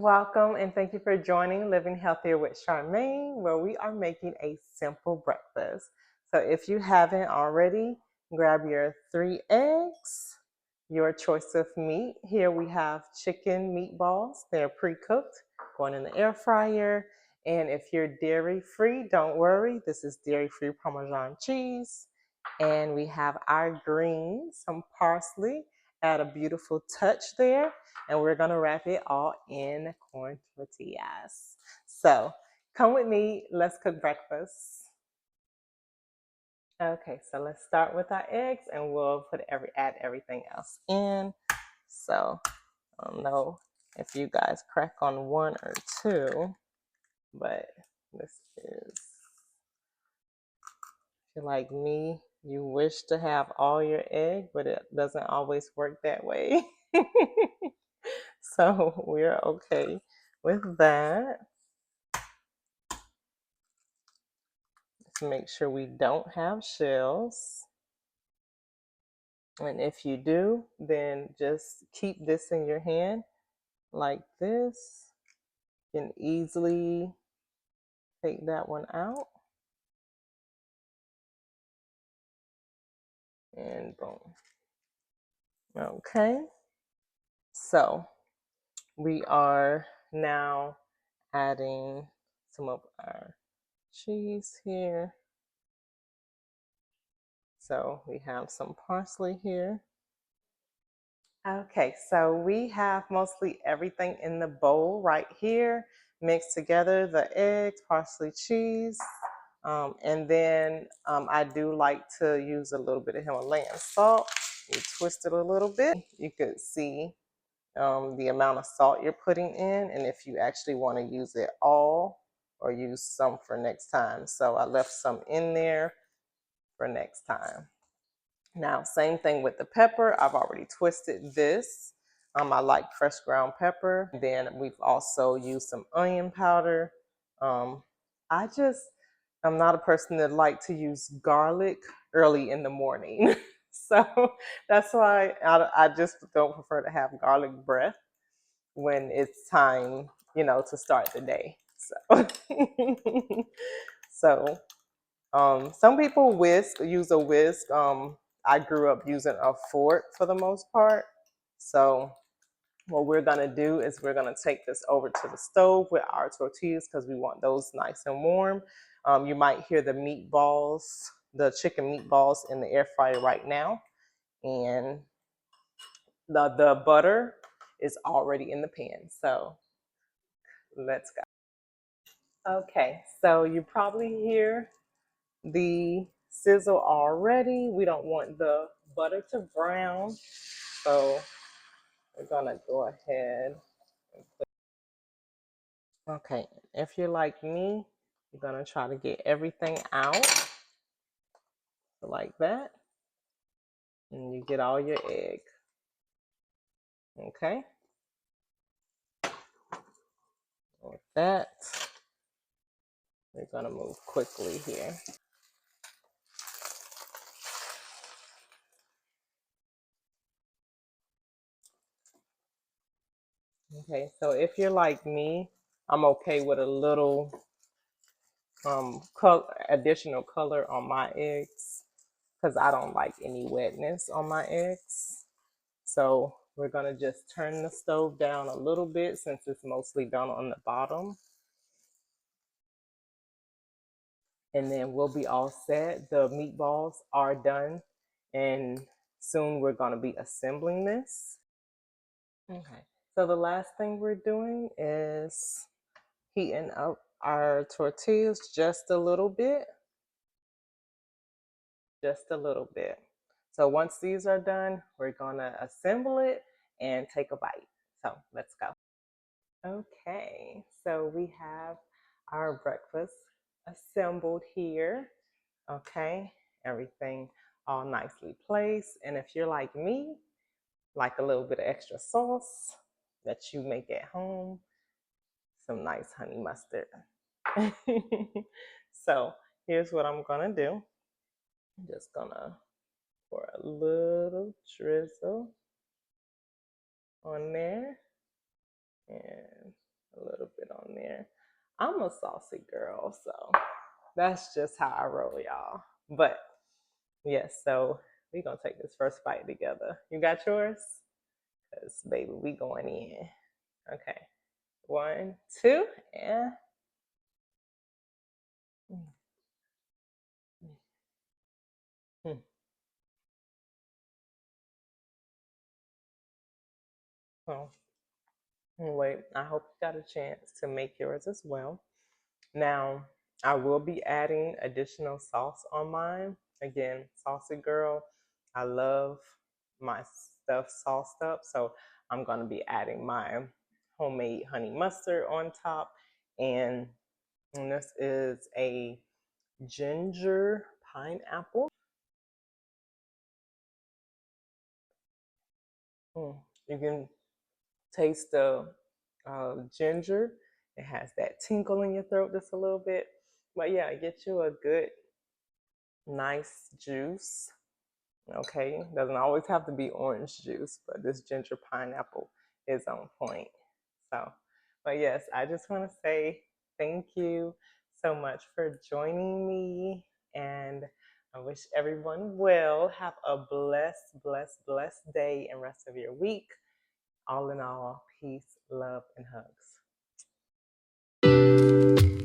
Welcome and thank you for joining Living Healthier with Charmain, where we are making a simple breakfast. So if you haven't already, grab your 3 eggs, your choice of meat. Here we have chicken meatballs. They're pre-cooked, going in the air fryer. And if you're dairy-free, don't worry. This is dairy-free Parmesan cheese. And we have our greens, some parsley, add a beautiful touch there. And we're gonna wrap it all in corn tortillas. So come with me, let's cook breakfast. Okay, so let's start with our eggs and we'll add everything else in. So I don't know if you guys crack on one or two, but this is, if you're like me, you wish to have all your egg, but it doesn't always work that way. So we're okay with that. To make sure we don't have shells. And if you do, then just keep this in your hand like this. You can easily take that one out. And boom. Okay. So we are now adding some of our cheese here. So we have some parsley here. Okay, so we have mostly everything in the bowl right here, mixed together, the eggs, parsley, cheese, and then I do like to use a little bit of Himalayan salt. You twist it a little bit. You could see the amount of salt you're putting in, and if you actually want to use it all or use some for next time. So I left some in there for next time. Now, same thing with the pepper. I've already twisted this. I like fresh ground pepper. Then we've also used some onion powder. Um, I'm not a person that like to use garlic early in the morning. So that's why I just don't prefer to have garlic breath when it's time, to start the day. So, so some people use a whisk. I grew up using a fork for the most part. So what we're gonna do is we're gonna take this over to the stove with our tortillas because we want those nice and warm. You might hear the meatballs, the chicken meatballs in the air fryer right now. And the butter is already in the pan. So let's go. Okay, so you probably hear the sizzle already. We don't want the butter to brown, so we're gonna go ahead and okay, if you're like me, you're gonna try to get everything out like that, and you get all your egg. Okay, with that, we're gonna move quickly here. Okay, so if you're like me, I'm okay with a little additional color on my eggs because I don't like any wetness on my eggs. So we're gonna just turn the stove down a little bit since it's mostly done on the bottom. And then we'll be all set. The meatballs are done and soon we're gonna be assembling this. Okay, so the last thing we're doing is heating up our tortillas just a little bit. Just a little bit. So once these are done, we're gonna assemble it and take a bite. So let's go. Okay, so we have our breakfast assembled here. Okay, everything all nicely placed. And if you're like me, like a little bit of extra sauce that you make at home, some nice honey mustard. So here's what I'm gonna do. I'm just gonna pour a little drizzle on there. And I'm a saucy girl, so that's just how I roll, y'all. But yes, so we gonna take this first bite together. You got yours? Cause baby, we going in. Okay, 1, 2, and oh, wait. I hope you got a chance to make yours as well. Now, I will be adding additional sauce on mine. Again, saucy girl. I love my stuff sauced up, so I'm going to be adding my homemade honey mustard on top. And this is a ginger pineapple. You can taste the ginger. It has that tinkle in your throat just a little bit. But yeah, get you a good, nice juice. Okay, doesn't always have to be orange juice, but this ginger pineapple is on point. So, but yes, I just want to say thank you so much for joining me, and I wish everyone well. Have a blessed, blessed, blessed day and rest of your week. All in all, peace, love, and hugs.